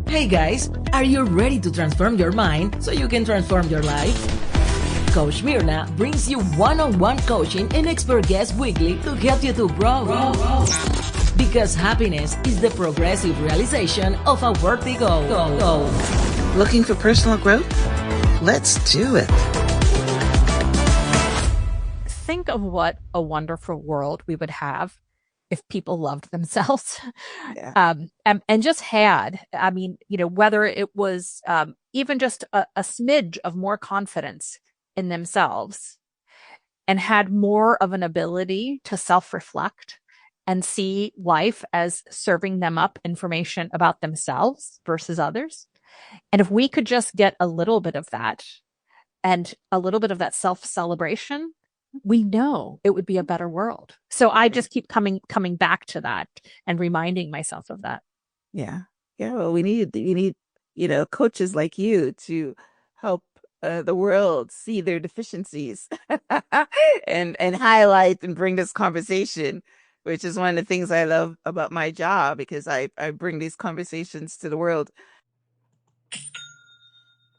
Hey guys, are you ready to transform your mind so you can transform your life? Coach Myrna brings you one-on-one coaching and expert guests weekly to help you to grow. Because happiness is the progressive realization of a worthy goal. Looking for personal growth? Let's do it. Think of what a wonderful world we would have if people loved themselves. Yeah. And just had, whether it was even just a smidge of more confidence in themselves and had more of an ability to self-reflect and see life as serving them up information about themselves versus others. And if we could just get a little bit of that and a little bit of that self-celebration, we know it would be a better world. So I just keep coming back to that and reminding myself of that. Yeah. Well, we need, coaches like you to help the world see their deficiencies and highlight and bring this conversation, which is one of the things I love about my job, because I bring these conversations to the world.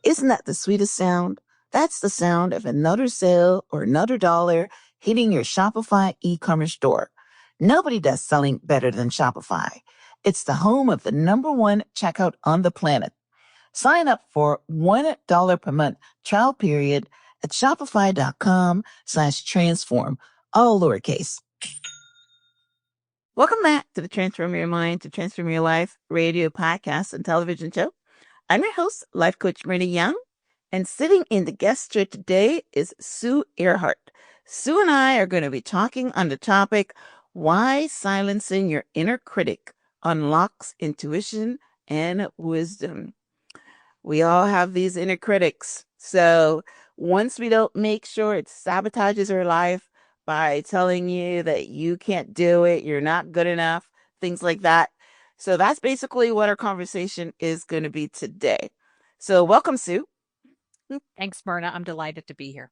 Isn't that the sweetest sound? That's the sound of another sale or another dollar hitting your Shopify e-commerce store. Nobody does selling better than Shopify. It's the home of the #1 checkout on the planet. Sign up for $1 per month trial period at shopify.com/transform, all lowercase. Welcome back to the Transform Your Mind to Transform Your Life radio, podcast, and television show. I'm your host, Life Coach Myrna Young, and sitting in the guest chair today is Sue Erhart. Sue and I are going to be talking on the topic, why silencing your inner critic unlocks intuition and wisdom. We all have these inner critics. So once we don't make sure it sabotages our life by telling you that you can't do it, you're not good enough, things like that. So that's basically what our conversation is going to be today. So welcome, Sue. Thanks, Myrna. I'm delighted to be here.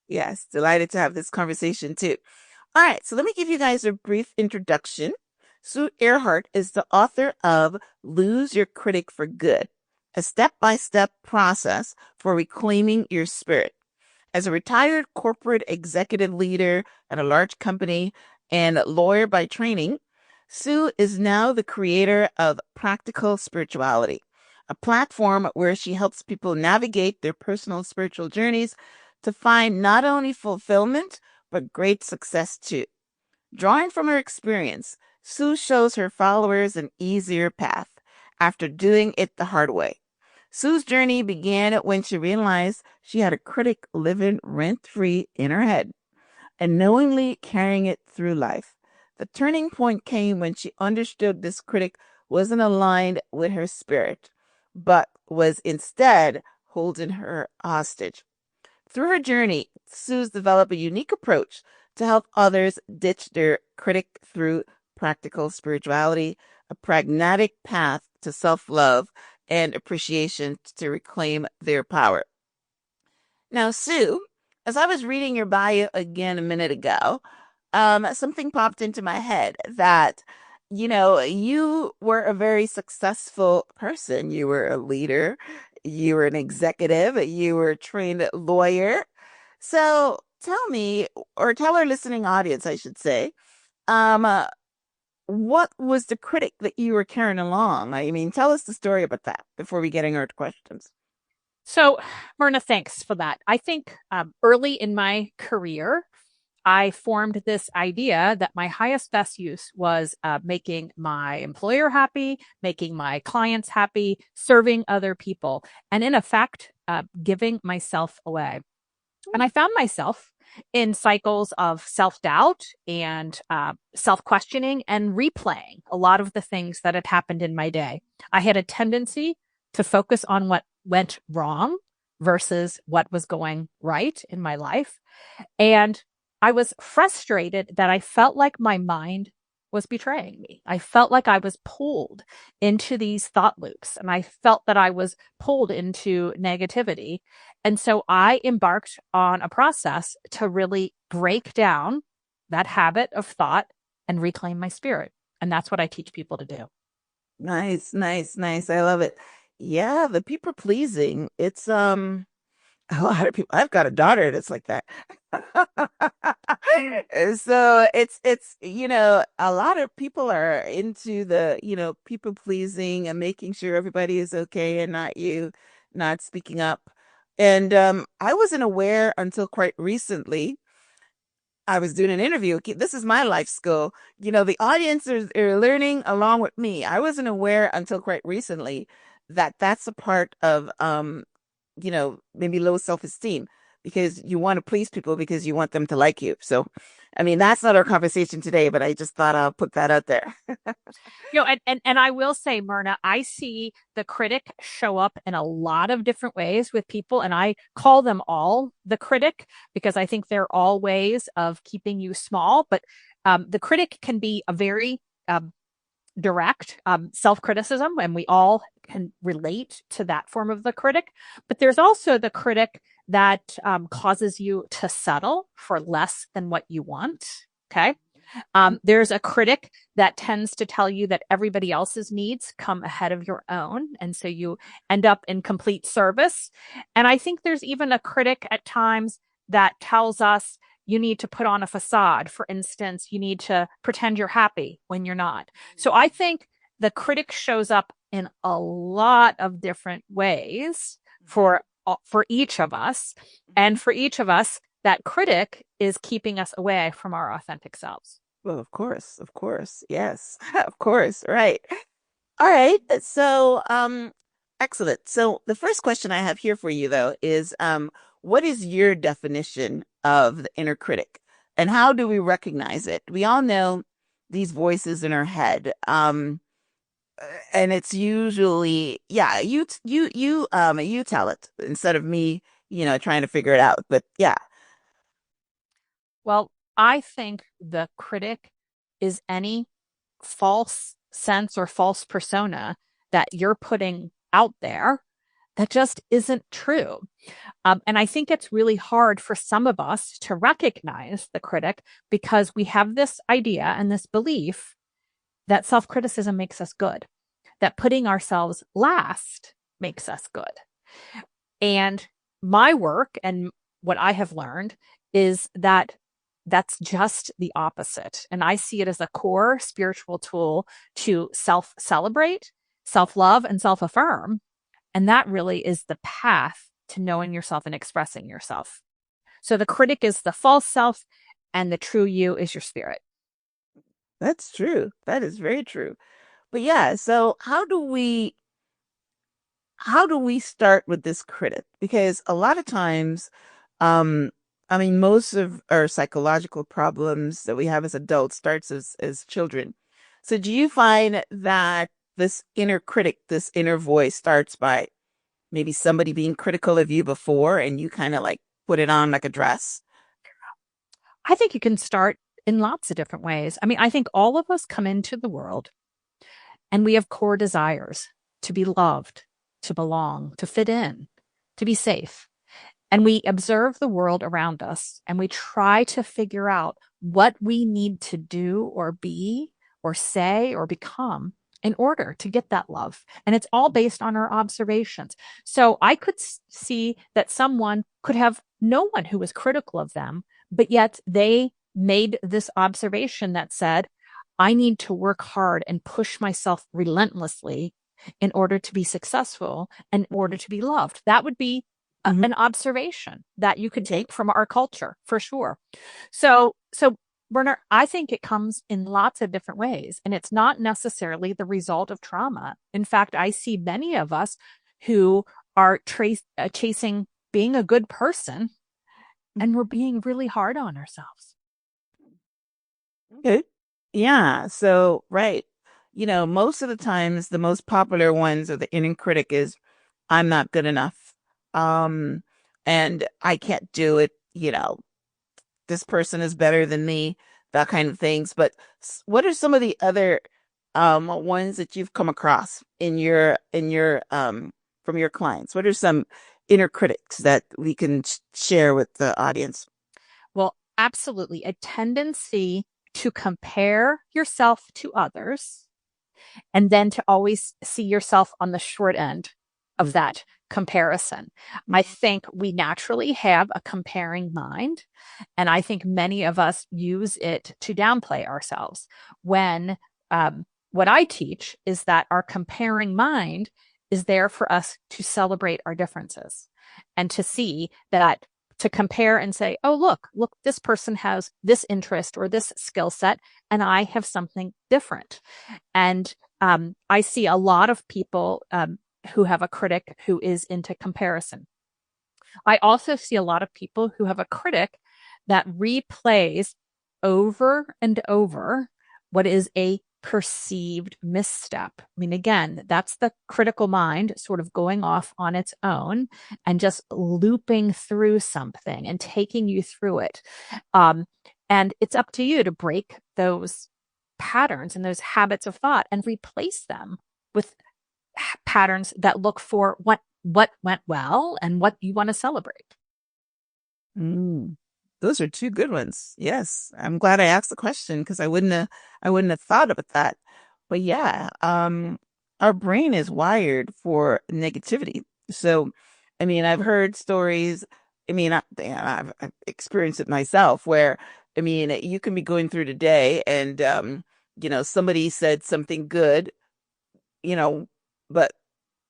Yes, delighted to have this conversation too. All right, so let me give you guys a brief introduction. Sue Erhart is the author of Lose Your Critic for Good, a step-by-step process for reclaiming your spirit. As a retired corporate executive leader at a large company and lawyer by training, Sue is now the creator of Practical Spirituality, a platform where she helps people navigate their personal spiritual journeys to find not only fulfillment, but great success too. Drawing from her experience, Sue shows her followers an easier path after doing it the hard way. Sue's journey began when she realized she had a critic living rent-free in her head and knowingly carrying it through life. The turning point came when she understood this critic wasn't aligned with her spirit, but was instead holding her hostage. Through her journey, Sue's developed a unique approach to help others ditch their critic through practical spirituality, a pragmatic path to self-love and appreciation to reclaim their power. Now, Sue, as I was reading your bio again a minute ago, something popped into my head that, you were a very successful person. You were a leader, you were an executive, you were a trained lawyer. So tell me, or tell our listening audience, I should say, what was the critic that you were carrying along? I mean, tell us the story about that before we get into our questions. So, Myrna, thanks for that. I think early in my career, I formed this idea that my highest best use was making my employer happy, making my clients happy, serving other people, and in effect, giving myself away. And I found myself in cycles of self-doubt and self-questioning and replaying a lot of the things that had happened in my day. I had a tendency to focus on what went wrong versus what was going right in my life. And I was frustrated that I felt like my mind was betraying me. I felt like I was pulled into these thought loops and I felt that I was pulled into negativity. And so I embarked on a process to really break down that habit of thought and reclaim my spirit. And that's what I teach people to do. Nice, nice, nice. I love it. Yeah, the people pleasing. It's a lot of people. I've got a daughter that's like that. So it's a lot of people are into the people pleasing and making sure everybody is okay and not you not speaking up. And I wasn't aware until quite recently. I was doing an interview. This is my life school. The audience are learning along with me. I wasn't aware until quite recently that that's a part of maybe low self-esteem because you want to please people because you want them to like you. So, I mean, that's not our conversation today, but I just thought I'll put that out there. And I will say, Myrna, I see the critic show up in a lot of different ways with people, and I call them all the critic because I think they're all ways of keeping you small. But the critic can be a very direct self-criticism, and we all can relate to that form of the critic. But there's also the critic that causes you to settle for less than what you want. Okay. There's a critic that tends to tell you that everybody else's needs come ahead of your own. And so you end up in complete service. And I think there's even a critic at times that tells us you need to put on a facade. For instance, you need to pretend you're happy when you're not. So I think the critic shows up in a lot of different ways for each of us. And for each of us, that critic is keeping us away from our authentic selves. Well, of course. Yes, of course. Right. All right. So, excellent. So the first question I have here for you though is, what is your definition of the inner critic and how do we recognize it? We all know these voices in our head. And it's usually, yeah, you tell it instead of me, trying to figure it out. But yeah. Well, I think the critic is any false sense or false persona that you're putting out there that just isn't true. And I think it's really hard for some of us to recognize the critic because we have this idea and this belief that self criticism makes us good, that putting ourselves last makes us good. And my work and what I have learned is that that's just the opposite. And I see it as a core spiritual tool to self celebrate, self love, and self affirm. And that really is the path to knowing yourself and expressing yourself. So the critic is the false self, and the true you is your spirit. That's true. That is very true. But yeah, so how do we start with this critic? Because a lot of times, um, I mean, most of our psychological problems that we have as adults starts as children. So do you find that this inner critic, this inner voice starts by maybe somebody being critical of you before and you kind of like put it on like a dress? I think you can start in lots of different ways. I mean, I think all of us come into the world and we have core desires to be loved, to belong, to fit in, to be safe. And we observe the world around us and we try to figure out what we need to do or be or say or become in order to get that love. And it's all based on our observations. So I could see that someone could have no one who was critical of them, but yet they made this observation that said, I need to work hard and push myself relentlessly in order to be successful, in order to be loved. That would be Mhm. an observation that you could take from our culture for sure. So Werner, I think it comes in lots of different ways, and it's not necessarily the result of trauma. In fact, I see many of us who are chasing being a good person, and we're being really hard on ourselves. Okay. Yeah. So, right. Most of the times, the most popular ones of the inner critic is, I'm not good enough. Um, and I can't do it. This person is better than me, that kind of things. But what are some of the other ones that you've come across in your from your clients? What are some inner critics that we can share with the audience? Well, absolutely. A tendency to compare yourself to others and then to always see yourself on the short end of that comparison. I think we naturally have a comparing mind, and I think many of us use it to downplay ourselves when what I teach is that our comparing mind is there for us to celebrate our differences and to see that, to compare and say, oh, look, this person has this interest or this skill set, and I have something different. And I see a lot of people who have a critic who is into comparison. I also see a lot of people who have a critic that replays over and over what is a perceived misstep. I mean, again, that's the critical mind sort of going off on its own and just looping through something and taking you through it. And it's up to you to break those patterns and those habits of thought and replace them with patterns that look for what went well and what you want to celebrate. Those are two good ones. Yes, I'm glad I asked the question because I wouldn't have thought about that. But yeah, our brain is wired for negativity. So, I mean, I've heard stories. I mean, I've experienced it myself where, I mean, you can be going through the day and, somebody said something good, but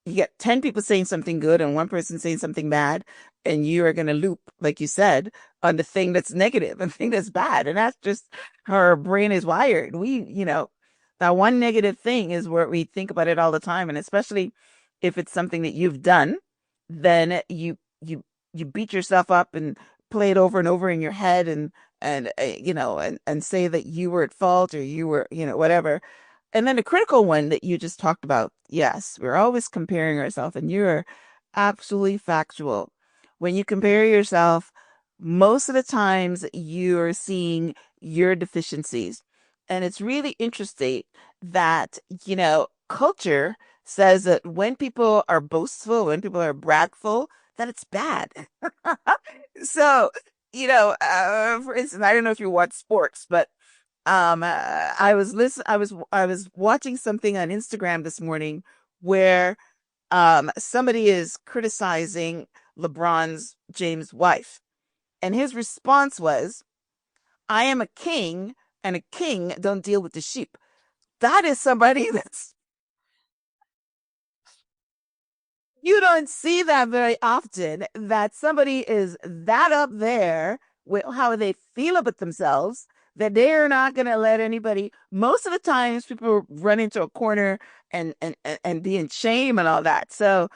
you get 10 people saying something good and one person saying something bad, and you are going to loop, like you said, on the thing that's negative and the thing that's bad. And that's just how our brain is wired. That one negative thing is where we think about it all the time. And especially if it's something that you've done, then you beat yourself up and play it over and over in your head and say that you were at fault or you were, whatever. And then the critical one that you just talked about, yes, we're always comparing ourselves, and you're absolutely factual. When you compare yourself, most of the times you're seeing your deficiencies. And it's really interesting that, culture says that when people are boastful, when people are bragful, that it's bad. So, for instance, I don't know if you watch sports, but I was watching something on Instagram this morning where somebody is criticizing LeBron's James' wife, and his response was, "I am a king, and a king don't deal with the sheep." That is somebody that's you don't see that very often, that somebody is that up there with how they feel about themselves that they're not going to let anybody. Most of the times people run into a corner and be in shame and all that. So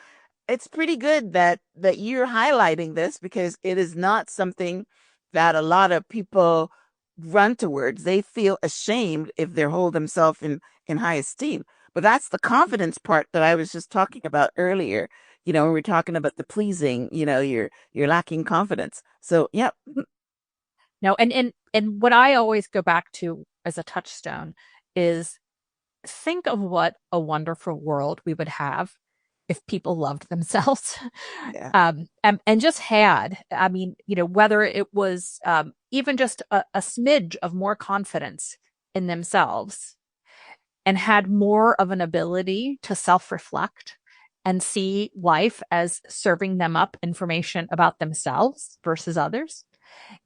it's pretty good that you're highlighting this because it is not something that a lot of people run towards. They feel ashamed if they hold themselves in high esteem. But that's the confidence part that I was just talking about earlier. When we're talking about the pleasing, you're lacking confidence. So, yep. No, and what I always go back to as a touchstone is think of what a wonderful world we would have if people loved themselves. Yeah. And just had, I mean, whether it was even just a smidge of more confidence in themselves and had more of an ability to self-reflect and see life as serving them up information about themselves versus others.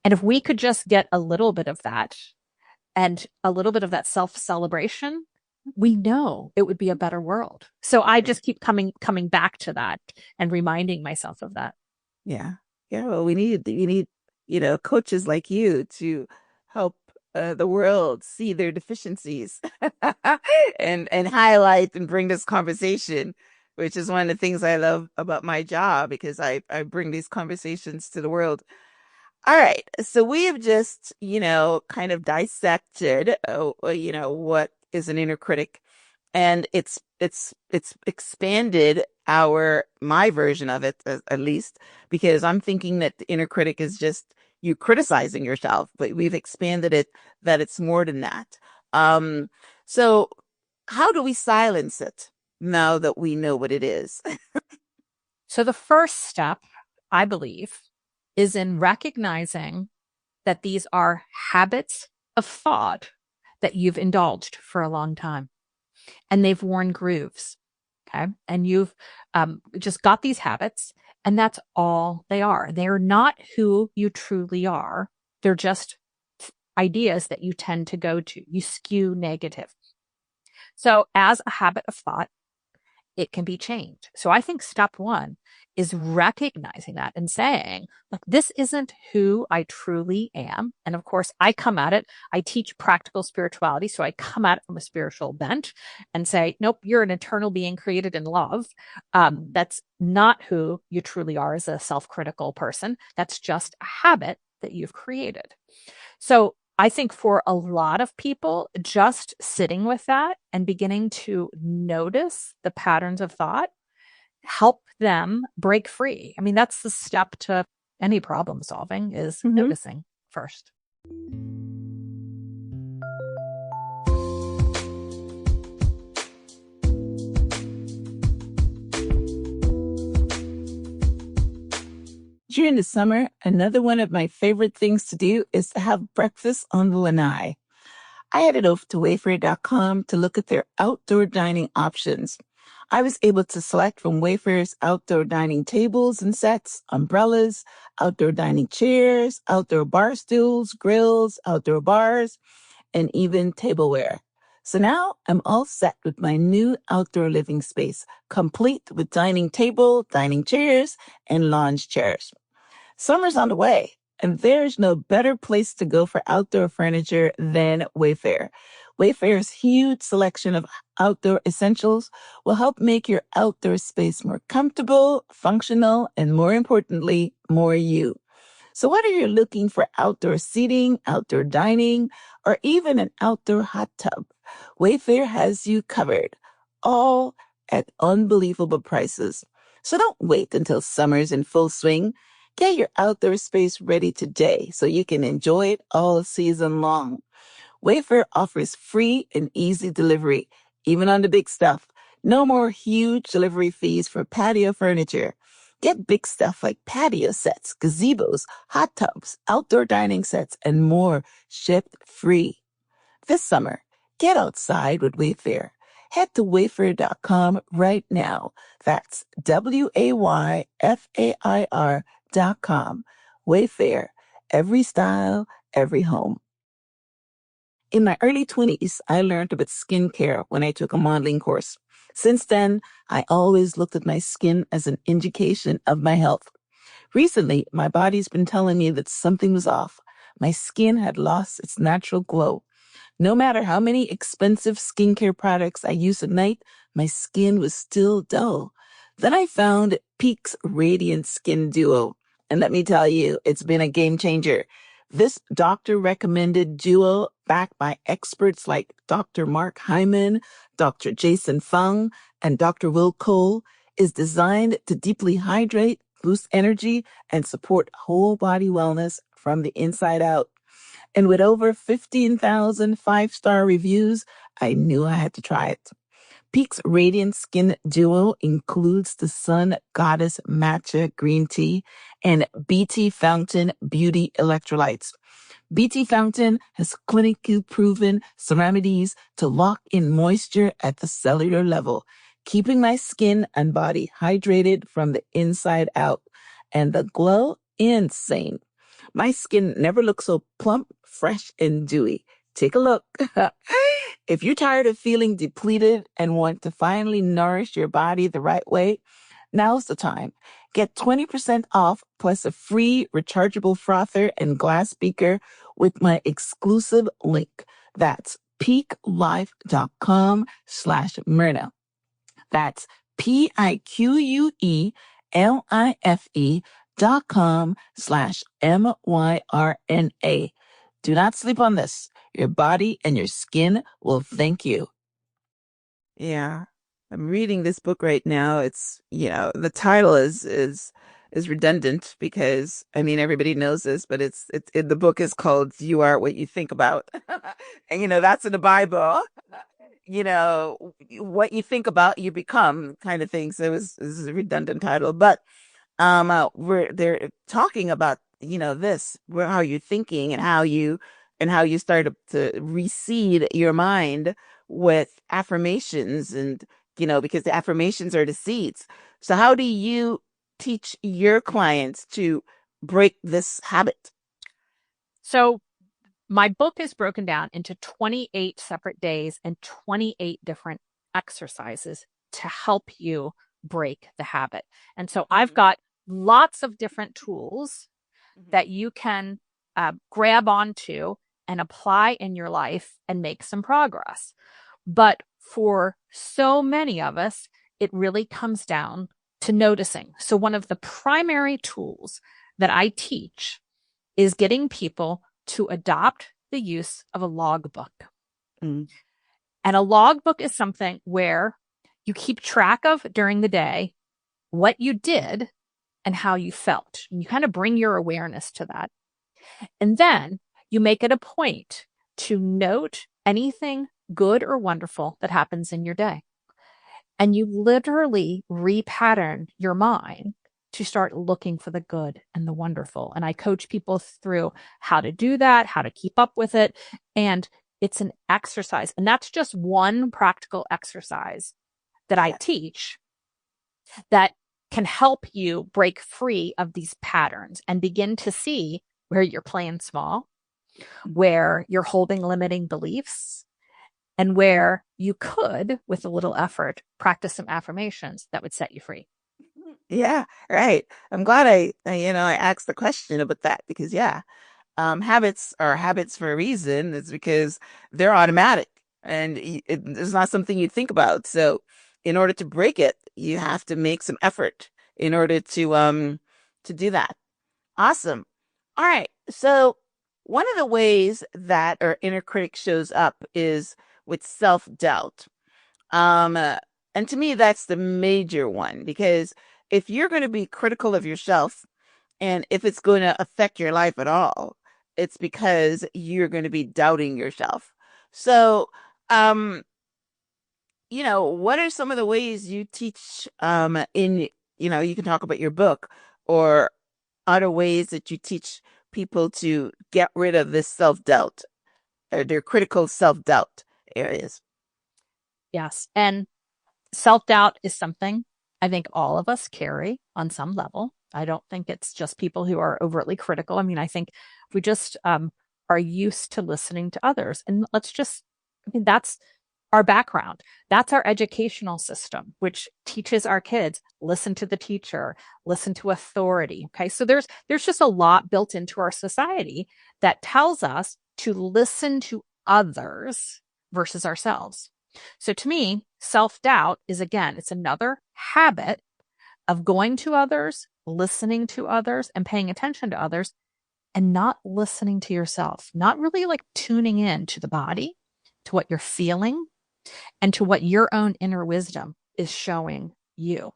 And if we could just get a little bit of that and a little bit of that self-celebration, we know it would be a better world. So I just keep coming back to that and reminding myself of that. Yeah. Yeah. Well, we need, coaches like you to help the world see their deficiencies and highlight and bring this conversation, which is one of the things I love about my job because I bring these conversations to the world. All right. So we have just, kind of dissected, what is an inner critic, and it's expanded my version of it at least, because I'm thinking that the inner critic is just you criticizing yourself, but we've expanded it that it's more than that. So how do we silence it now that we know what it is? So the first step, I believe, is in recognizing that these are habits of thought that you've indulged for a long time. and they've worn grooves. Okay. And you've just got these habits, and that's all they are. They're not who you truly are. They're just ideas that you tend to go to. You skew negative. So, as a habit of thought, it can be changed. So I think step one is recognizing that and saying, like, this isn't who I truly am. And of course, I come at it. I teach practical spirituality. So I come at it from a spiritual bent and say, nope, you're an eternal being created in love. That's not who you truly are as a self-critical person. That's just a habit that you've created. So I think for a lot of people, just sitting with that and beginning to notice the patterns of thought help them break free. I mean, that's the step to any problem solving is noticing first. During the summer, another one of my favorite things to do is to have breakfast on the lanai. I headed over to Wayfair.com to look at their outdoor dining options. I was able to select from Wayfair's outdoor dining tables and sets, umbrellas, outdoor dining chairs, outdoor bar stools, grills, outdoor bars, and even tableware. So now I'm all set with my new outdoor living space, complete with dining table, dining chairs, and lounge chairs. Summer's on the way, and there's no better place to go for outdoor furniture than Wayfair. Wayfair's huge selection of outdoor essentials will help make your outdoor space more comfortable, functional, and more importantly, more you. So whether you're looking for outdoor seating, outdoor dining, or even an outdoor hot tub, Wayfair has you covered, all at unbelievable prices. So don't wait until summer's in full swing. Get your outdoor space ready today so you can enjoy it all season long. Wayfair offers free and easy delivery, even on the big stuff. No more huge delivery fees for patio furniture. Get big stuff like patio sets, gazebos, hot tubs, outdoor dining sets, and more shipped free. This summer, get outside with Wayfair. Head to wayfair.com right now. That's WAYFAIR.com. Wayfair. Every style, every home. In my early 20s, I learned about skincare when I took a modeling course. Since then, I always looked at my skin as an indication of my health. Recently, my body's been telling me that something was off. My skin had lost its natural glow. No matter how many expensive skincare products I used at night, my skin was still dull. Then I found Peak's Radiant Skin Duo. And let me tell you, it's been a game changer. This doctor-recommended duo, backed by experts like Dr. Mark Hyman, Dr. Jason Fung, and Dr. Will Cole, is designed to deeply hydrate, boost energy, and support whole body wellness from the inside out. And with over 15,000 five-star reviews, I knew I had to try it. Peak's Radiant Skin Duo includes the Sun Goddess Matcha Green Tea and BT Fountain Beauty Electrolytes. BT Fountain has clinically proven ceramides to lock in moisture at the cellular level, keeping my skin and body hydrated from the inside out. And the glow, insane. My skin never looked so plump, fresh, and dewy. Take a look. If you're tired of feeling depleted and want to finally nourish your body the right way, now's the time. Get 20% off plus a free rechargeable frother and glass beaker with my exclusive link. That's peaklife.com/Myrna. That's PIQUELIFE.com/MYRNA. Do not sleep on this. Your body and your skin will thank you. Yeah. I'm reading this book right now. It's, the title is redundant because I mean everybody knows this, but the book is called You Are What You Think About. And that's in the Bible. What you think about, you become, kind of thing. So this is a redundant title, but they're talking about how you're thinking and how you start to reseed your mind with affirmations and, because the affirmations are the seeds. So how do you teach your clients to break this habit? So my book is broken down into 28 separate days and 28 different exercises to help you break the habit. And so I've Mhm. got lots of different tools Mhm. that you can grab onto and apply in your life and make some progress. But for so many of us, it really comes down to noticing. So one of the primary tools that I teach is getting people to adopt the use of a logbook. Mm. And a logbook is something where you keep track of during the day what you did and how you felt. And you kind of bring your awareness to that. And then you make it a point to note anything good or wonderful that happens in your day. And you literally repattern your mind to start looking for the good and the wonderful. And I coach people through how to do that, how to keep up with it. And it's an exercise. And that's just one practical exercise that I Yes. teach that can help you break free of these patterns and begin to see where you're playing small, where you're holding limiting beliefs, and where you could, with a little effort, practice some affirmations that would set you free. Yeah, right. I'm glad I asked the question about that because yeah, habits are habits for a reason. It's because they're automatic and it's not something you think about. So in order to break it, you have to make some effort in order to do that. Awesome. All right. So one of the ways that our inner critic shows up is with self-doubt. Um, uh, and to me, that's the major one because if you're going to be critical of yourself and if it's going to affect your life at all, it's because you're going to be doubting yourself. So, um, what are some of the ways you teach you can talk about your book or other ways that you teach people to get rid of this self-doubt or their critical self-doubt areas? Yes. And self doubt is something I think all of us carry on some level. I don't think it's just people who are overtly critical. I mean, I think we just are used to listening to others. And that's our background. That's our educational system, which teaches our kids listen to the teacher, listen to authority. Okay. So there's just a lot built into our society that tells us to listen to others versus ourselves. So to me, self doubt is again, it's another habit of going to others, listening to others, and paying attention to others, and not listening to yourself, not really like tuning in to the body, to what you're feeling, and to what your own inner wisdom is showing you.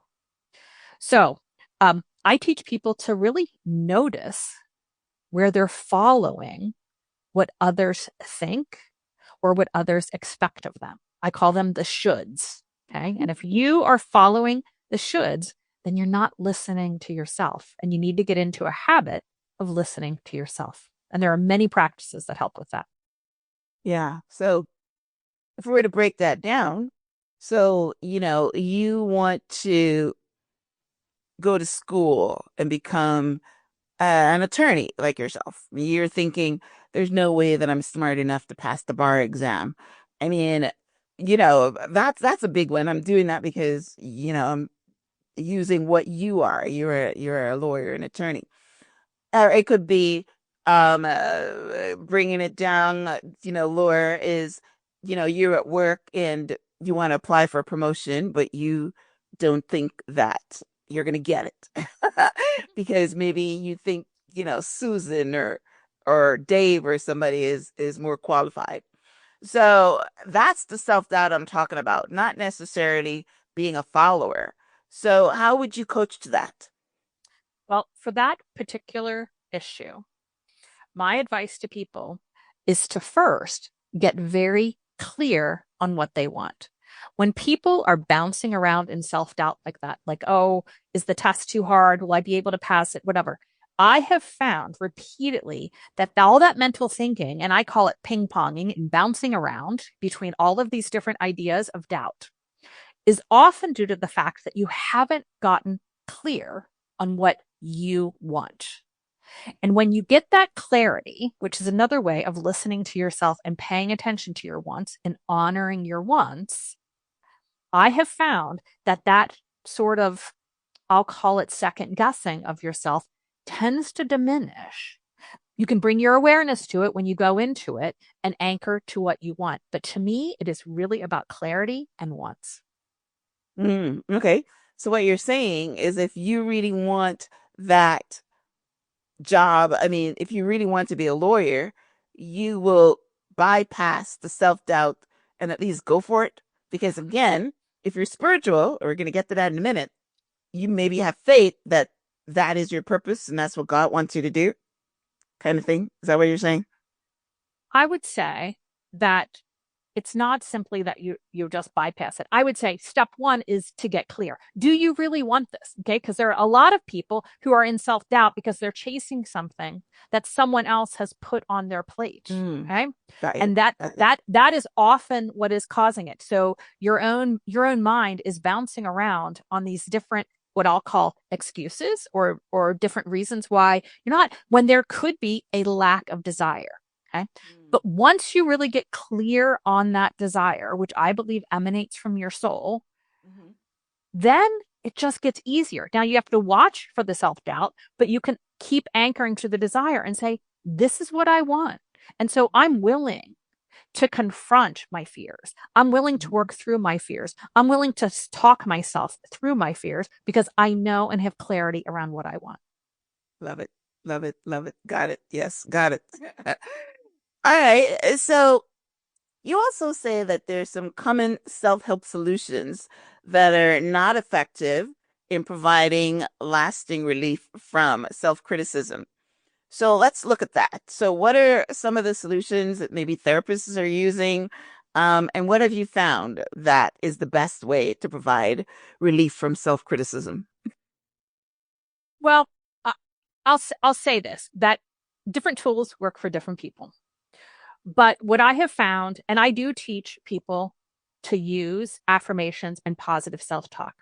So I teach people to really notice where they're following what others think or what others expect of them. I call them the shoulds. Okay. And if you are following the shoulds, then you're not listening to yourself. And you need to get into a habit of listening to yourself. And there are many practices that help with that. Yeah. So if we were to break that down, so, you want to go to school and become an attorney like yourself. You're thinking, there's no way that I'm smart enough to pass the bar exam. I mean, that's a big one. I'm doing that because, I'm using what you are. You're a lawyer, an attorney. Or it could be bringing it down, lawyer is, you're at work and you want to apply for a promotion, but you don't think that you're going to get it because maybe you think, Susan or Dave or somebody is more qualified. So that's the self-doubt I'm talking about, not necessarily being a follower. So how would you coach to that? Well, for that particular issue, my advice to people is to first get very clear on what they want. When people are bouncing around in self doubt like that, like, oh, is the test too hard? Will I be able to pass it? Whatever. I have found repeatedly that all that mental thinking, and I call it ping ponging and bouncing around between all of these different ideas of doubt, is often due to the fact that you haven't gotten clear on what you want. And when you get that clarity, which is another way of listening to yourself and paying attention to your wants and honoring your wants, I have found that that sort of, I'll call it second guessing of yourself, tends to diminish. You can bring your awareness to it when you go into it and anchor to what you want. But to me, it is really about clarity and wants. Okay. So what you're saying is if you really want that job, I mean, if you really want to be a lawyer, you will bypass the self-doubt and at least go for it. Because again, if you're spiritual, or we're going to get to that in a minute, you maybe have faith that that is your purpose and that's what God wants you to do, kind of thing. Is that what you're saying? I would say that it's not simply that you just bypass it. I would say step one is to get clear. Do you really want this? Okay. Because there are a lot of people who are in self-doubt because they're chasing something that someone else has put on their plate. Okay. Got it. And that is often what is causing it. So your own mind is bouncing around on these different, what I'll call excuses or different reasons why you're not, when there could be a lack of desire. Okay. But once you really get clear on that desire, which I believe emanates from your soul, then it just gets easier. Now you have to watch for the self-doubt, but you can keep anchoring to the desire and say, this is what I want. And so I'm willing to confront my fears. I'm willing to work through my fears. I'm willing to talk myself through my fears because I know and have clarity around what I want. Love it. Love it. Love it. Got it. Yes, got it. All right. So you also say that there's some common self-help solutions that are not effective in providing lasting relief from self-criticism. So let's look at that. So what are some of the solutions that maybe therapists are using? And what have you found that is the best way to provide relief from self-criticism? Well, I'll say this, that different tools work for different people. But what I have found, and I do teach people to use affirmations and positive self-talk.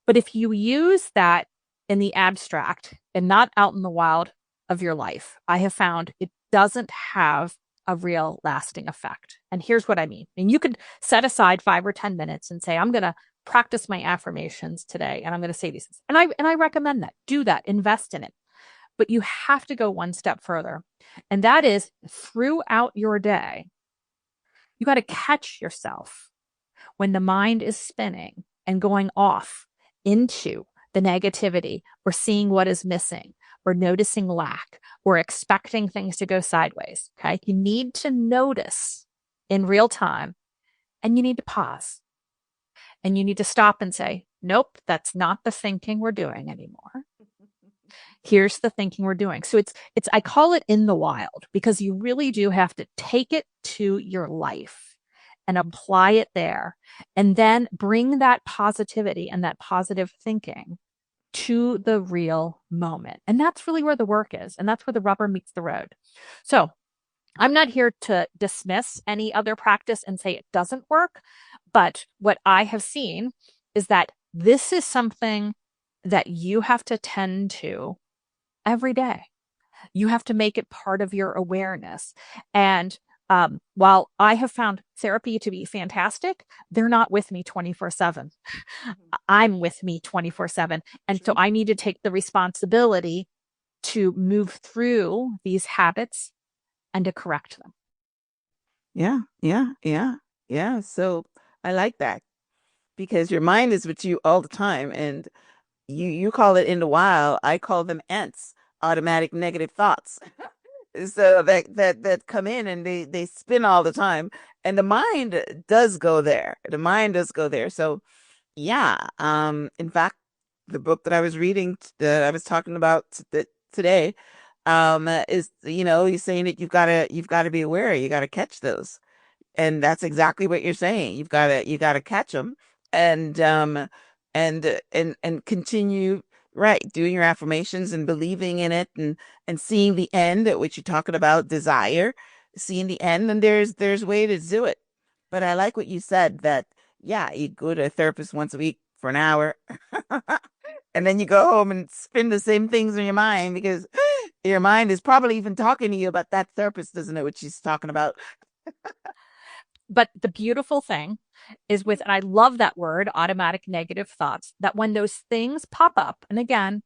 But if you use that in the abstract and not out in the wild of your life, I have found it doesn't have a real lasting effect. And here's what I mean. And you could set aside 5 or 10 minutes and say, I'm going to practice my affirmations today and I'm going to say these things. And I recommend that. Do that. Invest in it. But you have to go one step further. And that is throughout your day, you got to catch yourself when the mind is spinning and going off into the negativity or seeing what is missing or noticing lack or expecting things to go sideways. Okay. You need to notice in real time and you need to pause and you need to stop and say, nope, that's not the thinking we're doing anymore. Here's the thinking we're doing. So I call it in the wild because you really do have to take it to your life and apply it there and then bring that positivity and that positive thinking to the real moment. And that's really where the work is. And that's where the rubber meets the road. So I'm not here to dismiss any other practice and say it doesn't work. But what I have seen is that this is something that you have to tend to every day. You have to make it part of your awareness. And while I have found therapy to be fantastic, they're not with me 24/7. I'm with me 24/7. And so I need to take the responsibility to move through these habits and to correct them. Yeah. So I like that because your mind is with you all the time, and you call it in the wild. I call them ants, automatic negative thoughts. So that come in and they spin all the time, and the mind does go there. The mind does go there. So yeah. In fact, the book that I was reading that I was talking about today, is he's saying that you've got to be aware. You got to catch those. And that's exactly what you're saying. You got to catch them and continue Right. Doing your affirmations and believing in it and seeing the end, which you're talking about desire, seeing the end, and there's way to do it. But I like what you said that yeah, you go to a therapist once a week for an hour and then you go home and spin the same things in your mind because your mind is probably even talking to you about that therapist doesn't know what she's talking about. But the beautiful thing is with, and I love that word, automatic negative thoughts, that when those things pop up, and again,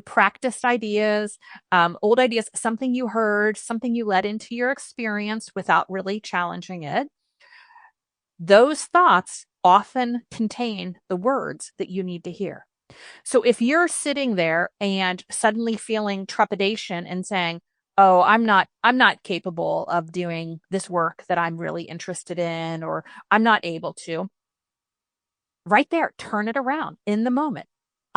practiced ideas, old ideas, something you heard, something you let into your experience without really challenging it, those thoughts often contain the words that you need to hear. So if you're sitting there and suddenly feeling trepidation and saying, "Oh, I'm not capable of doing this work that I'm really interested in, or I'm not able to," right there, turn it around in the moment.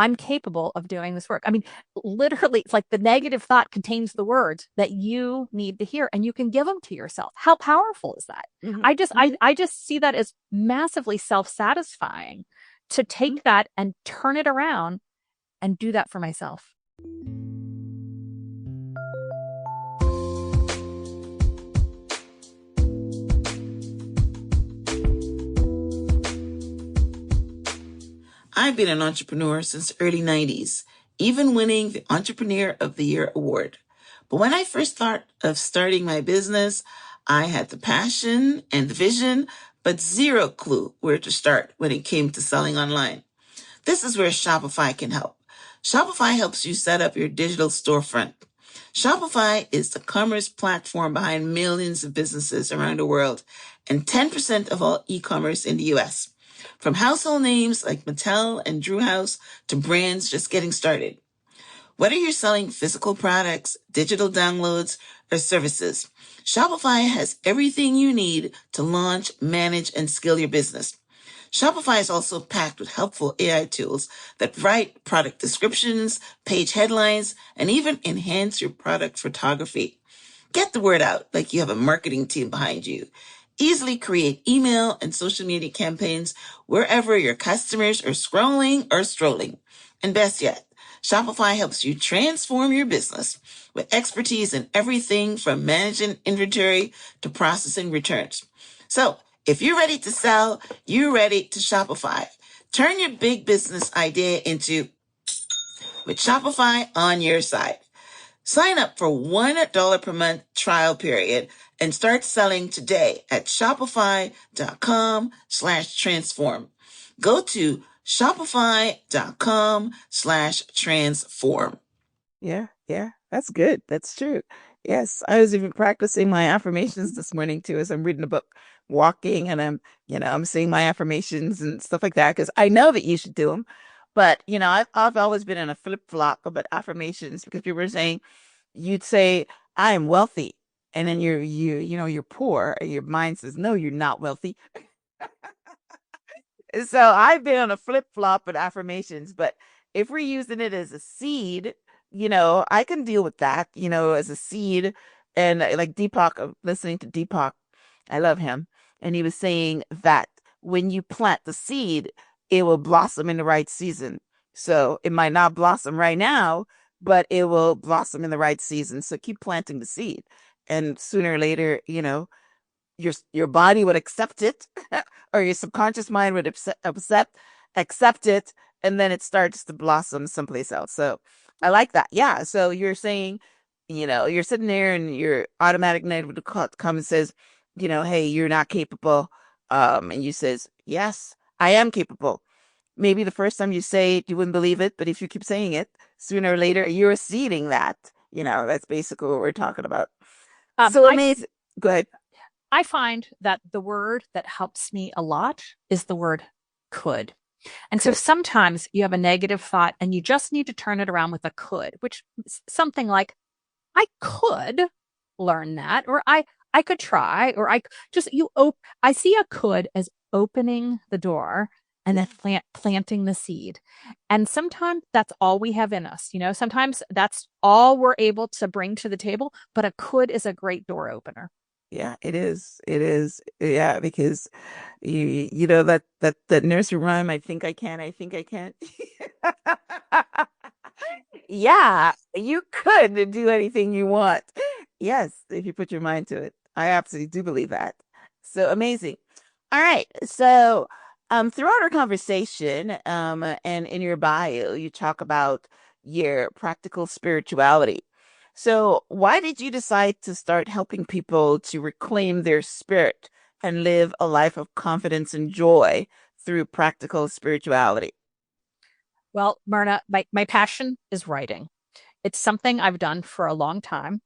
I'm capable of doing this work. I mean, literally, it's like the negative thought contains the words that you need to hear, and you can give them to yourself. How powerful is that? Hmm. I just see that as massively self-satisfying to take that and turn it around and do that for myself. I've been an entrepreneur since the early 90s, even winning the Entrepreneur of the Year award. But when I first thought of starting my business, I had the passion and the vision, but zero clue where to start when it came to selling online. This is where Shopify can help. Shopify helps you set up your digital storefront. Shopify is the commerce platform behind millions of businesses around the world and 10% of all e-commerce in the US. From household names like Mattel and Drew House to brands just getting started. Whether you're selling physical products, digital downloads, or services, Shopify has everything you need to launch, manage, and scale your business. Shopify is also packed with helpful AI tools that write product descriptions, page headlines, and even enhance your product photography. Get the word out like you have a marketing team behind you. Easily create email and social media campaigns wherever your customers are scrolling or strolling. And best yet, Shopify helps you transform your business with expertise in everything from managing inventory to processing returns. So, if you're ready to sell, you're ready to Shopify. Turn your big business idea into with Shopify on your side. Sign up for $1 per month trial period and start selling today at shopify.com/transform. Go to shopify.com/transform. Yeah, that's good. That's true. Yes, I was even practicing my affirmations this morning too, as I'm reading a book, walking, and I'm saying my affirmations and stuff like that because I know that you should do them. But I've always been in a flip flop about affirmations because people were saying you'd say I am wealthy, and then you're poor, and your mind says no, you're not wealthy. So I've been on a flip flop with affirmations, but if we're using it as a seed, I can deal with that, as a seed. And like Deepak, listening to Deepak, I love him. And he was saying that when you plant the seed, it will blossom in the right season. So it might not blossom right now, but it will blossom in the right season. So keep planting the seed. And sooner or later, your body would accept it or your subconscious mind would accept it, and then it starts to blossom someplace else. So I like that. Yeah, so you're saying, you're sitting there and your automatic negative comes and says, hey, you're not capable, and you says, yes, I am capable. Maybe the first time you say it you wouldn't believe it, but if you keep saying it, sooner or later you're seeding that. That's basically what we're talking about. Um, So I amazing. Go ahead. I find that the word that helps me a lot is the word could. And so Good. sometimes you have a negative thought and you just need to turn it around with a could, which is something like, I could learn that, or I could try, or I just, I see a could as opening the door and then planting the seed. And sometimes that's all we have in us. Sometimes that's all we're able to bring to the table, but a could is a great door opener. Yeah, it is. It is. Yeah, because you know that nursery rhyme, I think I can, I think I can. Yeah, you could do anything you want. Yes, if you put your mind to it. I absolutely do believe that. So amazing. All right. So, throughout our conversation, and in your bio, you talk about your practical spirituality. So, why did you decide to start helping people to reclaim their spirit and live a life of confidence and joy through practical spirituality? Well, Myrna, my passion is writing. It's something I've done for a long time.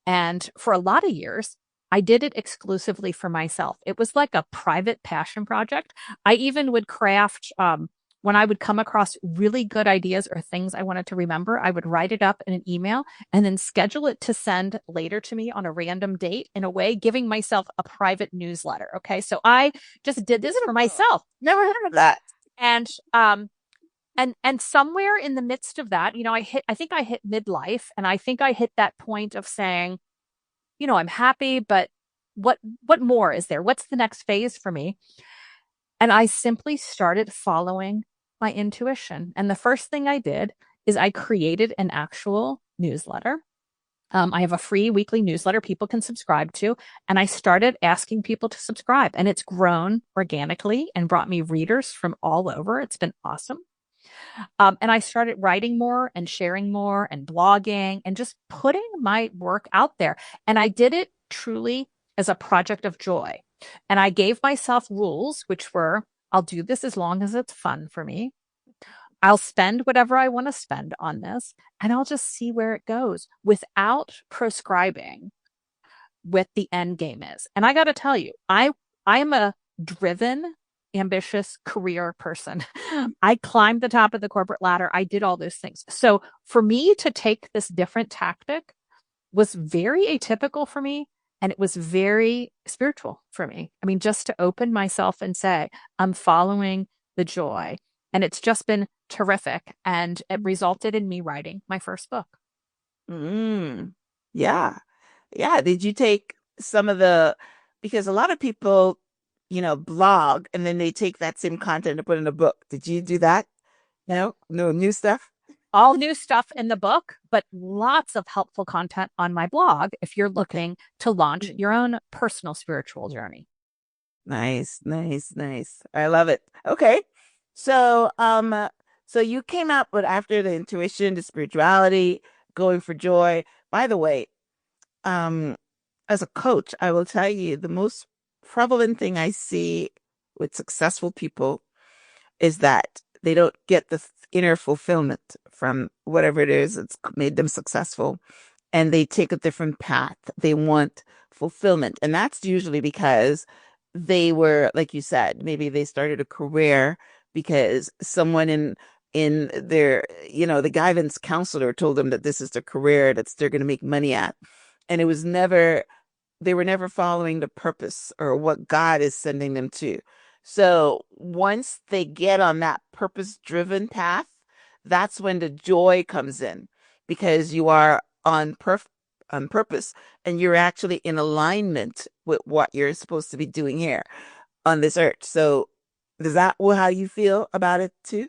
And for a lot of years, I did it exclusively for myself. It was like a private passion project. I even would craft, when I would come across really good ideas or things I wanted to remember, I would write it up in an email and then schedule it to send later to me on a random date, in a way, giving myself a private newsletter. Okay. So I just did this for myself. Never heard of that. And and somewhere in the midst of that, I think I hit midlife, and I think I hit that point of saying, I'm happy, but what more is there? What's the next phase for me? And I simply started following my intuition. And the first thing I did is I created an actual newsletter. I have a free weekly newsletter people can subscribe to. And I started asking people to subscribe. And it's grown organically and brought me readers from all over. It's been awesome. And I started writing more and sharing more and blogging and just putting my work out there. And I did it truly as a project of joy. And I gave myself rules, which were, I'll do this as long as it's fun for me. I'll spend whatever I want to spend on this, and I'll just see where it goes without prescribing what the end game is. And I got to tell you, I am a driven, ambitious career person. I climbed the top of the corporate ladder. I did all those things. So for me to take this different tactic was very atypical for me. And it was very spiritual for me. I mean, just to open myself and say, I'm following the joy. And it's just been terrific. And it resulted in me writing my first book. Mm, yeah. Yeah. Did you take some of the, because a lot of people, blog and then they take that same content and put in a book. Did you do that? No, no new stuff? All new stuff in the book, but lots of helpful content on my blog if you're Okay. looking to launch your own personal spiritual journey. Nice, nice, nice. I love it. Okay. So, so you came up with after the intuition, the spirituality, going for joy. By the way, um, as a coach, I will tell you the most prevalent thing I see with successful people is that they don't get the inner fulfillment from whatever it is that's made them successful, and they take a different path. They want fulfillment, and that's usually because they were, like you said, maybe they started a career because someone in their, the guidance counselor told them that this is the career that they're going to make money at, and it was never they were never following the purpose or what God is sending them to. So once they get on that purpose driven path, that's when the joy comes in because you are on purpose and you're actually in alignment with what you're supposed to be doing here on this earth. So is that how you feel about it too?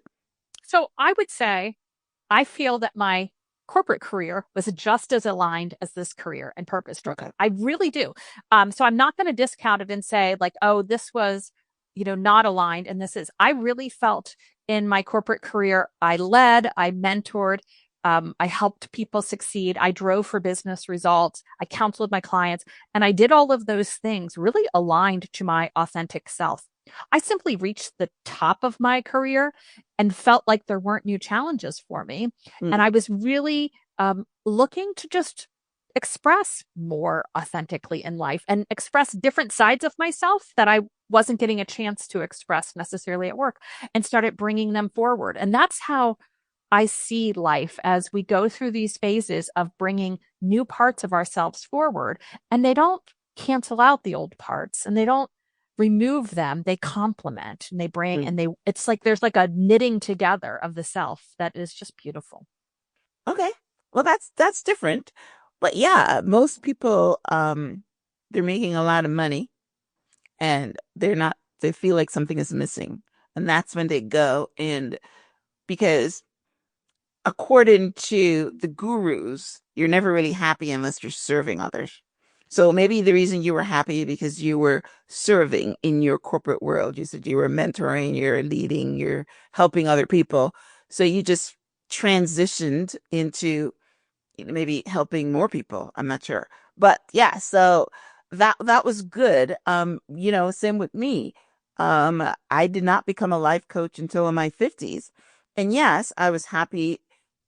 So I would say I feel that my corporate career was just as aligned as this career and purpose driven. Okay. I really do. So I'm not going to discount it and say like, oh, this was, not aligned and this is. I really felt in my corporate career, I led, I mentored, I helped people succeed. I drove for business results. I counseled my clients, and I did all of those things really aligned to my authentic self. I simply reached the top of my career and felt like there weren't new challenges for me. Mm, And I was really looking to just express more authentically in life and express different sides of myself that I wasn't getting a chance to express necessarily at work, and started bringing them forward. And that's how I see life, as we go through these phases of bringing new parts of ourselves forward, and they don't cancel out the old parts and they don't remove them. They complement and they bring, mm. and it's like there's like a knitting together of the self that is just beautiful. Okay. Well, that's different. But yeah, most people they're making a lot of money and they feel like something is missing. And that's when they go and because according to the gurus, you're never really happy unless you're serving others. So maybe the reason you were happy because you were serving in your corporate world. You said you were mentoring, you're leading, you're helping other people. So you just transitioned into maybe helping more people. I'm not sure. But yeah, so that was good. Same with me. I did not become a life coach until in my 50s. And yes, I was happy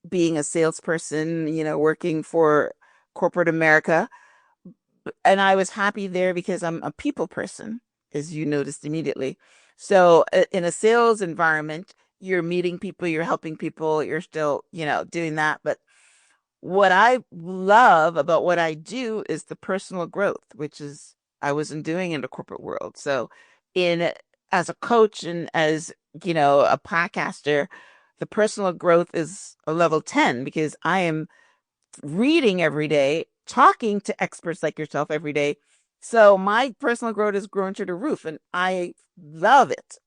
being a salesperson, working for corporate America. And I was happy there because I'm a people person, as you noticed immediately. So in a sales environment, you're meeting people, you're helping people, you're still, doing that. But what I love about what I do is the personal growth, which is I wasn't doing in the corporate world. So in as a coach and as, a podcaster, the personal growth is a level 10 because I am reading every day, talking to experts like yourself every day. So my personal growth has grown to the roof and I love it.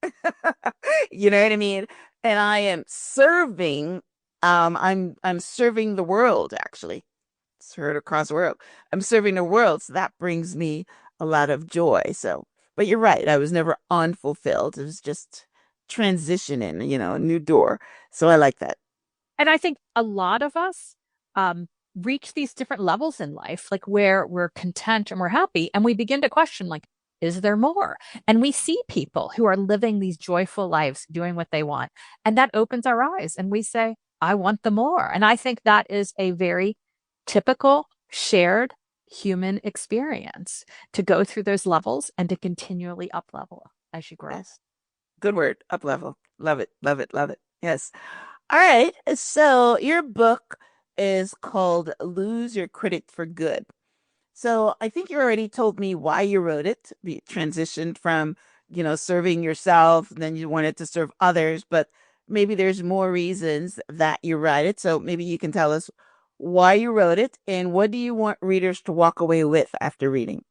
You know what I mean? And I am serving, I'm serving the world actually. It's heard across the world. I'm serving the world. So that brings me a lot of joy. So, but you're right. I was never unfulfilled. It was just transitioning, a new door. So I like that. And I think a lot of us reach these different levels in life, like where we're content and we're happy, and we begin to question, like, is there more? And we see people who are living these joyful lives, doing what they want. And that opens our eyes and we say, I want the more. And I think that is a very typical shared human experience to go through those levels and to continually up level as you grow. Yes. Good word. Up level. Love it. Love it. Love it. Yes. All right. So your book is called Lose Your Critic for Good. So I think you already told me why you wrote it. You transitioned from, serving yourself, and then you wanted to serve others, but maybe there's more reasons that you write it. So maybe you can tell us why you wrote it and what do you want readers to walk away with after reading?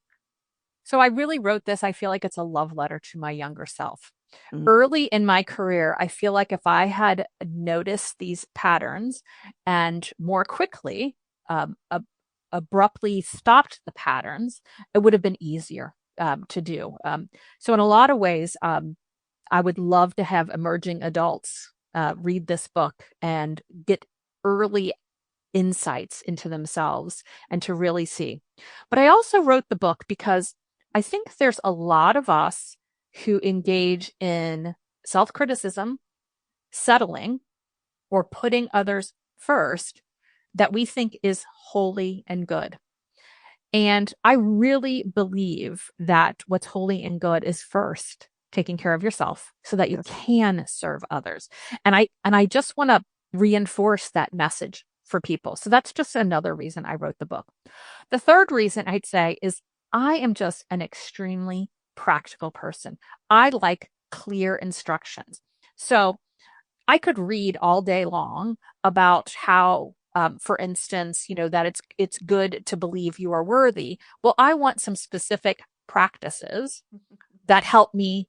So I really wrote this. I feel like it's a love letter to my younger self. Mm. Early in my career, I feel like if I had noticed these patterns and more quickly, abruptly stopped the patterns, it would have been easier to do. So, in a lot of ways, I would love to have emerging adults read this book and get early insights into themselves and to really see. But I also wrote the book because I think there's a lot of us who engage in self criticism, settling, or putting others first that we think is holy and good. And I really believe that what's holy and good is first taking care of yourself so that you Yes. can serve others. And I just want to reinforce that message for people. So that's just another reason I wrote the book. The third reason I'd say is I am just an extremely practical person. I like clear instructions. So I could read all day long about how, for instance, that it's good to believe you are worthy. Well, I want some specific practices that help me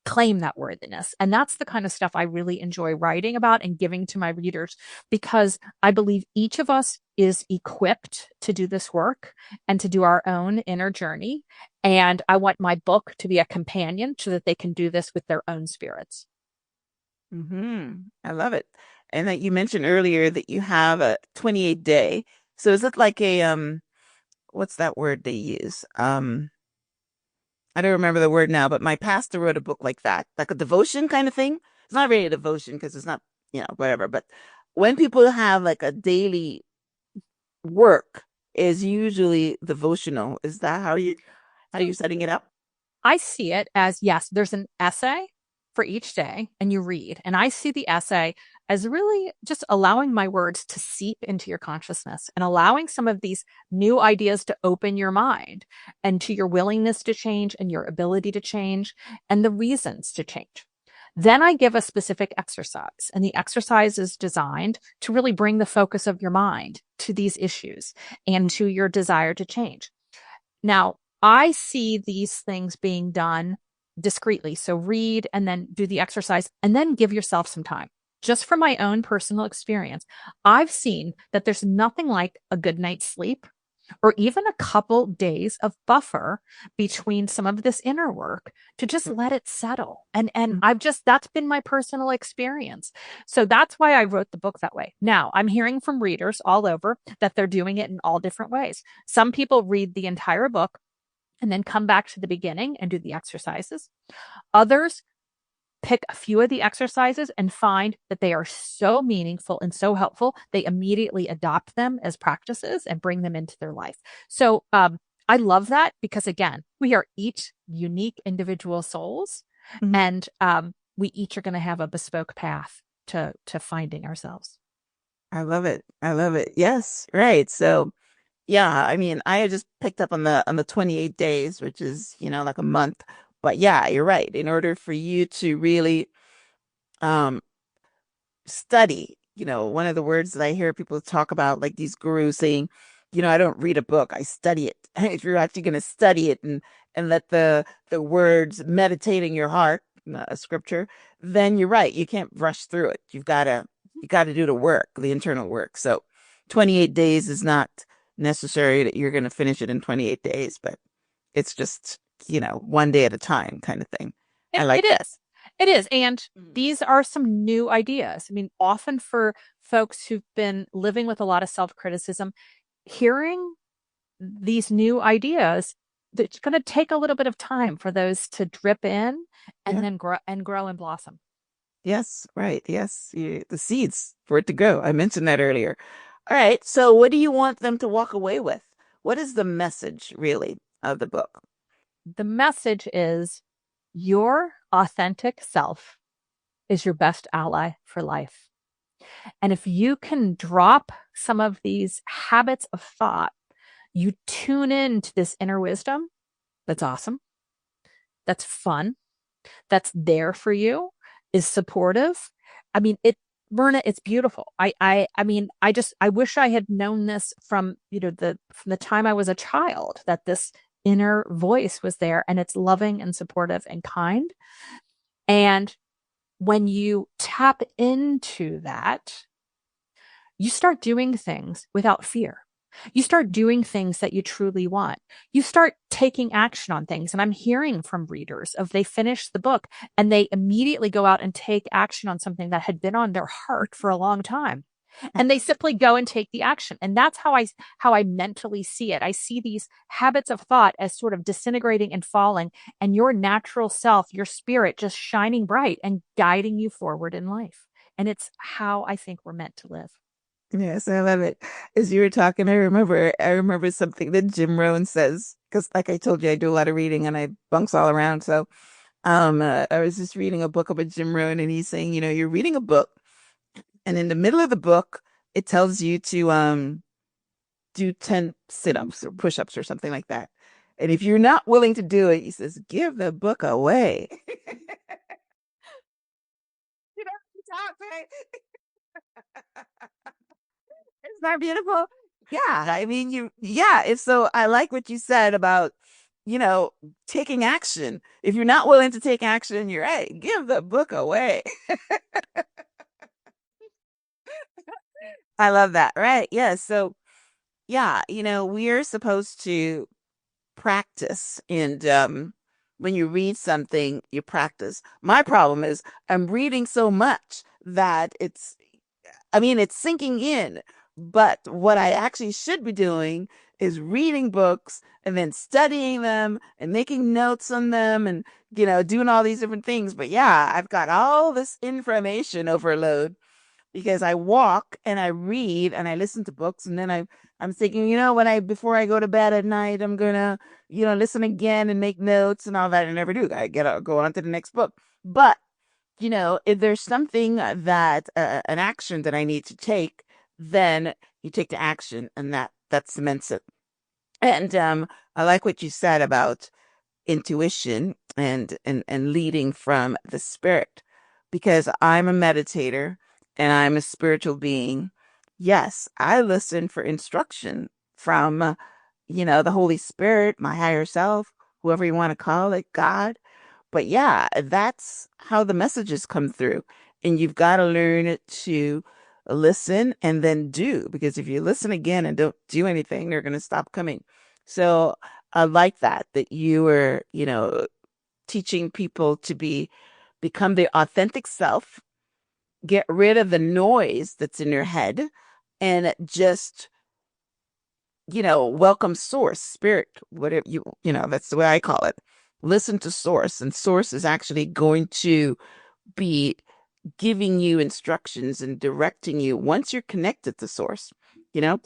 claim that worthiness. And that's the kind of stuff I really enjoy writing about and giving to my readers because I believe each of us is equipped to do this work and to do our own inner journey. And I want my book to be a companion so that they can do this with their own spirits. I love it. And that you mentioned earlier that you have a 28 day. So is it like a what's that word they use? I don't remember the word now, but my pastor wrote a book like that, like a devotion kind of thing. It's not really a devotion because it's not, whatever. But when people have like a daily work is usually devotional. Is that how you setting it up? I see it as yes, there's an essay for each day and you read. And I see the essay as really just allowing my words to seep into your consciousness and allowing some of these new ideas to open your mind and to your willingness to change and your ability to change and the reasons to change. Then I give a specific exercise, and the exercise is designed to really bring the focus of your mind to these issues and to your desire to change. Now, I see these things being done discreetly. So read and then do the exercise and then give yourself some time. just from my own personal experience, I've seen that there's nothing like a good night's sleep or even a couple days of buffer between some of this inner work to just let it settle. And Mhm. I've just that's been my personal experience. So that's why I wrote the book that way. Now, I'm hearing from readers all over that they're doing it in all different ways. Some people read the entire book and then come back to the beginning and do the exercises. Others pick a few of the exercises and find that they are so meaningful and so helpful, they immediately adopt them as practices and bring them into their life. So I love that because, again, we are each unique individual souls, Mhm. and we each are going to have a bespoke path to finding ourselves. I love it. I love it. Yes, right. So, yeah, I mean, I had just picked up on the 28 days, which is, like a month. But yeah, you're right. In order for you to really um study, one of the words that I hear people talk about, like these gurus saying, I don't read a book, I study it. If you're actually going to study it and let the words meditate in your heart, a scripture, then you're right. You can't rush through it. You got to do the work, the internal work. So 28 days is not necessary that you're going to finish it in 28 days, but it's just, one day at a time kind of thing. I It like that. is. It is. And Mhm. these are some new ideas. I mean, often for folks who've been living with a lot of self criticism, hearing these new ideas, it's going to take a little bit of time for those to drip in and Yeah. then grow and blossom. Yes, right. Yes, the seeds for it to go. I mentioned that earlier. All right. So, what do you want them to walk away with? What is the message really of the book? The message is your authentic self is your best ally for life. And if you can drop some of these habits of thought, you tune into this inner wisdom that's awesome, that's fun, that's there for you, is supportive. I mean, Myrna, it's beautiful. I mean, I wish I had known this from, from the time I was a child, that this inner voice was there and it's loving and supportive and kind. And when you tap into that, you start doing things without fear. You start doing things that you truly want. You start taking action on things. And I'm hearing from readers of they finish the book and they immediately go out and take action on something that had been on their heart for a long time. And they simply go and take the action. And that's how I mentally see it. I see these habits of thought as sort of disintegrating and falling, and your natural self, your spirit just shining bright and guiding you forward in life. And it's how I think we're meant to live. Yes, I love it. As you were talking, I remember something that Jim Rohn says, because like I told you, I do a lot of reading and I bunks all around. So, I was just reading a book about Jim Rohn, and he's saying, you're reading a book, and in the middle of the book, it tells you to do 10 sit-ups or push-ups or something like that. And if you're not willing to do it, he says, give the book away. You know, he talks, right? It's not beautiful. Yeah, I mean, yeah. It's so I like what you said about, you know, taking action. If you're not willing to take action, you're right. Give the book away. I love that. Right. Yeah. So, yeah, we're supposed to practice. And when you read something, you practice. My problem is I'm reading so much that it's sinking in. But what I actually should be doing is reading books and then studying them and making notes on them and, doing all these different things. But yeah, I've got all this information overload because I walk and I read and I listen to books, and then I'm thinking, before I go to bed at night, I'm gonna, listen again and make notes and all that. I never do. I go on to the next book. But if there's something that an action that I need to take, then you take the action, and that cements it. And I like what you said about intuition and leading from the spirit, because I'm a meditator and I'm a spiritual being. Yes, I listen for instruction from the Holy Spirit, my higher self, whoever you want to call it, God. But yeah, that's how the messages come through. And you've got to learn to listen and then do, because if you listen again and don't do anything, they're going to stop coming. So I like that you were, teaching people to become their authentic self, get rid of the noise that's in your head, and just, welcome source, spirit, whatever that's the way I call it. Listen to source, and source is actually going to be giving you instructions and directing you once you're connected to source, you know?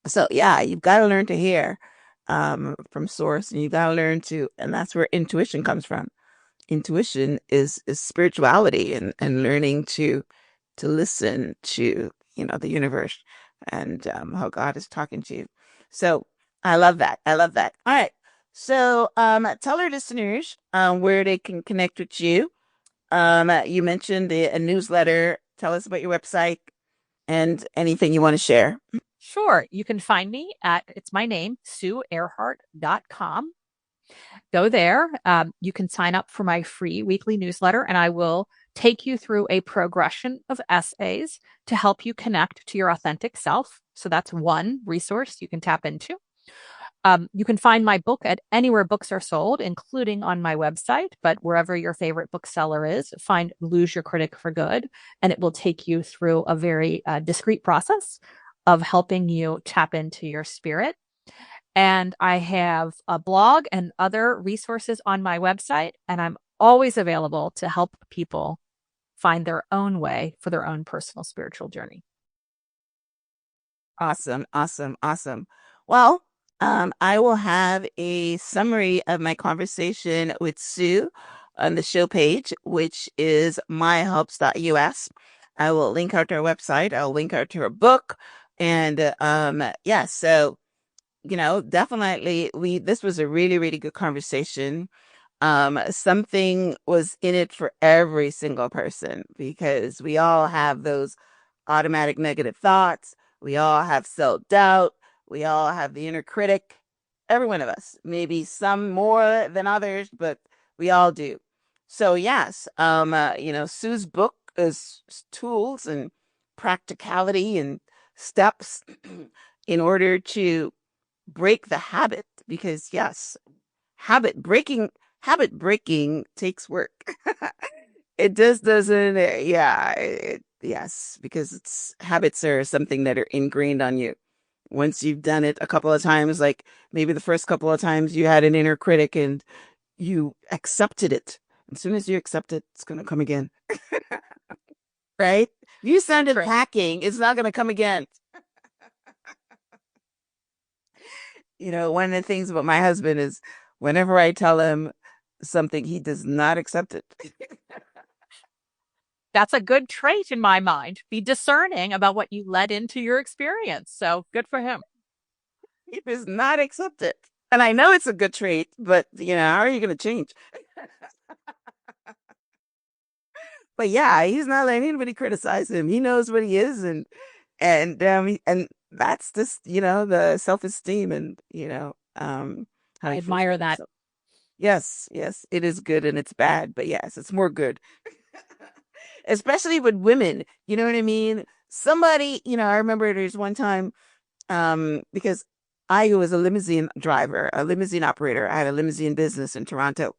So yeah, you've got to learn to hear from source, and you've got to learn to, and that's where intuition comes from. Intuition is spirituality, and learning to listen to, the universe, and how God is talking to you. So I love that. I love that. All right. So tell our listeners where they can connect with you. You mentioned a newsletter. Tell us about your website and anything you want to share. Sure. You can find me it's my name, SueErhart.com. Go there. You can sign up for my free weekly newsletter, and I will take you through a progression of essays to help you connect to your authentic self. So that's one resource you can tap into. You can find my book at anywhere books are sold, including on my website, but wherever your favorite bookseller is, find Lose Your Critic for Good, and it will take you through a very discreet process of helping you tap into your spirit. And I have a blog and other resources on my website, and I'm always available to help people find their own way for their own personal spiritual journey. Awesome, awesome, awesome. Well, I will have a summary of my conversation with Sue on the show page, which is myhelps.us. I will link out to her website. I'll link out to her book. And yeah, so definitely this was a really, really good conversation. Something was in it for every single person, because we all have those automatic negative thoughts. We all have self-doubt. We all have the inner critic. Every one of us, maybe some more than others, but we all do. So yes, Sue's book is tools and practicality and steps in order to break the habit, because yes, habit breaking takes work. It just doesn't, yeah, yes, because habits are something that are ingrained on you. Once you've done it a couple of times, like maybe the first couple of times you had an inner critic and you accepted it. As soon as you accept it, it's going to come again. Right? You send it packing, it's not going to come again. One of the things about my husband is whenever I tell him something, he does not accept it. That's a good trait in my mind. Be discerning about what you let into your experience. So good for him. He does not accept it. And I know it's a good trait, but how are you going to change? But yeah, he's not letting anybody criticize him. He knows what he is, and that's just the self-esteem, and how I he feels admire about that. himself. Yes, yes, it is good and it's bad, but yes, it's more good. Especially with women, you know what I mean? Somebody, I remember there's one time, because I was a limousine driver, a limousine operator. I had a limousine business in Toronto.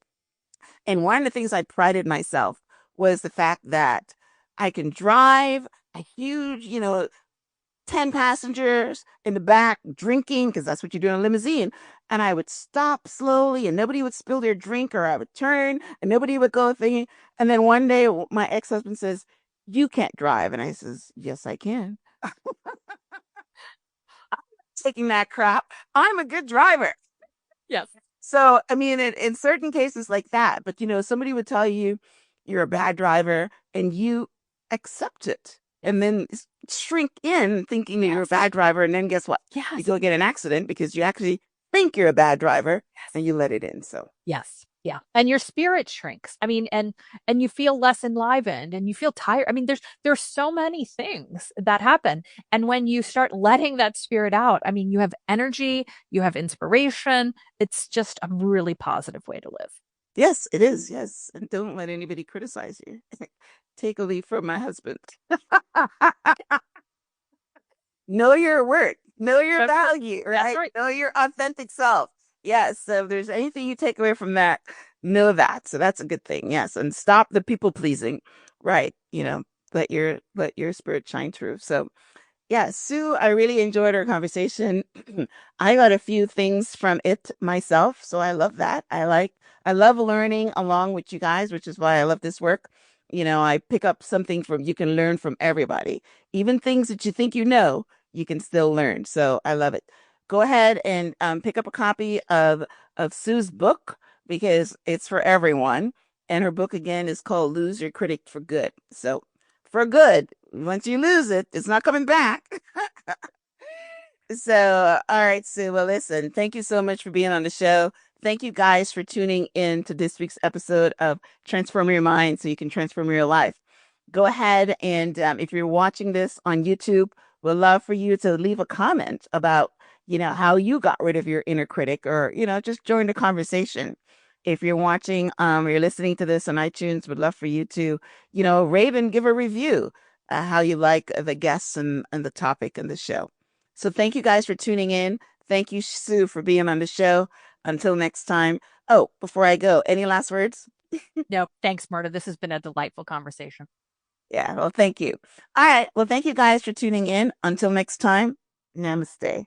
And one of the things I prided myself was the fact that I can drive a huge, 10 passengers in the back drinking, because that's what you do in a limousine. And I would stop slowly and nobody would spill their drink, or I would turn and nobody would go thinking. And then one day my ex-husband says, "You can't drive." And I says, "Yes, I can." Taking that crap. I'm a good driver. Yes. So, I mean, in certain cases like that, but somebody would tell you you're a bad driver and you accept it, and then shrink in thinking that you're a bad driver. And then guess what? You Yes. go get an accident because you actually think you're a bad driver and you let it in. So, Yes. Yeah. And your spirit shrinks. I mean, and you feel less enlivened and you feel tired. I mean, there's so many things that happen. And when you start letting that spirit out, I mean, you have energy, you have inspiration. It's just a really positive way to live. yes, it is. Yes. And don't let anybody criticize you. take a leaf from my husband. Know your worth, know your value, right? right. Know your authentic self. Yes. So if there's anything you take away from that, know that. So that's a good thing. Yes. And stop the people pleasing. Right. Let your spirit shine through. So yeah, Sue, I really enjoyed our conversation. I got a few things from it myself, so I love that. I love learning along with you guys, which is why I love this work. I pick up something from you can learn from everybody. Even things that you think you can still learn. So I love it. Go ahead and pick up a copy of Sue's book because it's for everyone. And her book again is called Lose Your Critic for Good. So for good. Once you lose it, it's not coming back. So, all right, Sue. Well, listen, thank you so much for being on the show. Thank you guys for tuning in to this week's episode of Transform Your Mind so you can transform your life. Go ahead and if you're watching this on YouTube, we'd love for you to leave a comment about, how you got rid of your inner critic or, just join the conversation. If you're watching or you're listening to this on iTunes, we'd love for you to, rate and give a review how you like the guests and the topic and the show. So thank you guys for tuning in. Thank you, Sue, for being on the show. Until next time. Oh, before I go, any last words? No, thanks, Myrna. This has been a delightful conversation. Yeah, well, thank you. All right. Well, thank you guys for tuning in. Until next time, namaste.